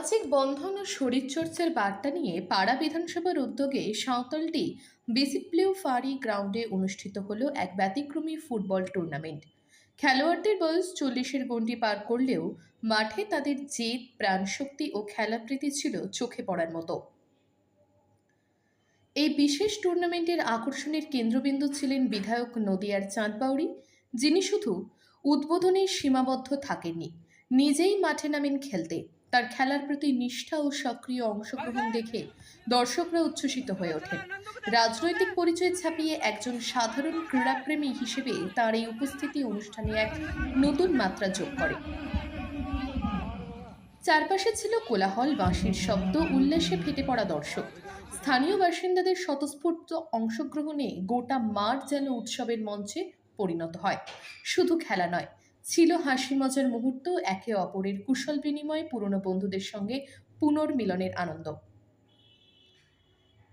সামাজিক বন্ধন ও শরীরচর্চার বার্তা নিয়ে পাড়া বিধানসভার উদ্যোগে সাঁওতালটি বিসিপ্লিউ ফাঁড়ি গ্রাউন্ডে অনুষ্ঠিত হলো এক ব্যতিক্রমী ফুটবল টুর্নামেন্ট। খেলোয়াড়দের বয়স 40-এর গণ্ডি পার করলেও মাঠে তাদের জেদ, প্রাণশক্তি ও খেলাপ্রীতি ছিল চোখে পড়ার মতো। এই বিশেষ টুর্নামেন্টের আকর্ষণের কেন্দ্রবিন্দু ছিলেন বিধায়ক নদিয়ার চাঁদবাউরি, যিনি শুধু উদ্বোধনেই সীমাবদ্ধ থাকেননি, নিজেই মাঠে নামেন খেলতে। তার খেলার প্রতি নিষ্ঠা ও সক্রিয় অংশগ্রহণ দেখে দর্শকরা উচ্ছ্বসিত হয়ে ওঠেন। রাজনৈতিক পরিচয় ছাপিয়ে একজন সাধারণ ক্রীড়াপ্রেমী হিসেবে তার এই উপস্থিতি অনুষ্ঠানে এক নতুন মাত্রা যোগ করে। চারপাশে ছিল কোলাহল, বাঁশির শব্দ, উল্লাসে ফেটে পড়া দর্শক। স্থানীয় বাসিন্দাদের স্বতঃস্ফূর্ত অংশগ্রহণে গোটা মাঠ যেন উৎসবের মঞ্চে পরিণত হয়। শুধু খেলা নয়, ছিল হাসি মজার মুহূর্ত, একে অপরের কুশল বিনিময়, পুরনো বন্ধুদের সঙ্গে পুনর্মিলনের আনন্দ।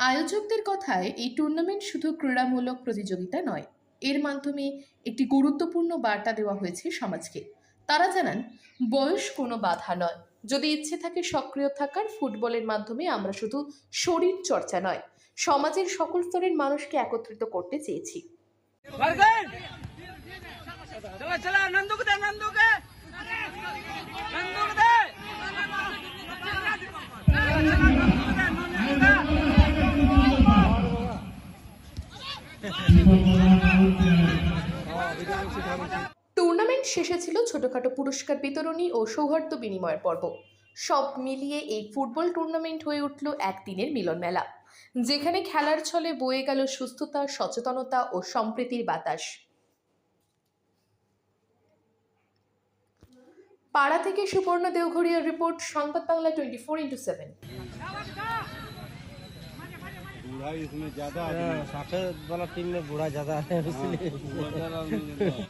আয়োজকদের কথায় এই টুর্নামেন্ট শুধু ক্রীড়ামূলক প্রতিযোগিতা নয়, এর মাধ্যমে একটি গুরুত্বপূর্ণ বার্তা দেওয়া হয়েছে সমাজকে। তারা জানান, বয়স কোনো বাধা নয়, যদি ইচ্ছে থাকে সক্রিয় থাকার। ফুটবলের মাধ্যমে আমরা শুধু শরীর চর্চা নয়, সমাজের সকল স্তরের মানুষকে একত্রিত করতে চেয়েছি। টুর্নামেন্ট শেষে ছিল ছোটখাটো পুরস্কার বিতরণী ও সৌহার্দ্য বিনিময়ের পর্ব। সব মিলিয়ে এই ফুটবল টুর্নামেন্ট হয়ে উঠল একদিনের মিলন মেলা, যেখানে খেলার ছলে বয়ে গেল সুস্থতা, সচেতনতা ও সম্প্রীতির বাতাস। পাড়া থেকে সুপর্ণ দেওঘরিয়ার রিপোর্ট, সংবাদ বাংলা 24x7। बूढ़ा इसमें ज्यादा 60 वाला टीम में बूढ़ा ज्यादा है इसलिए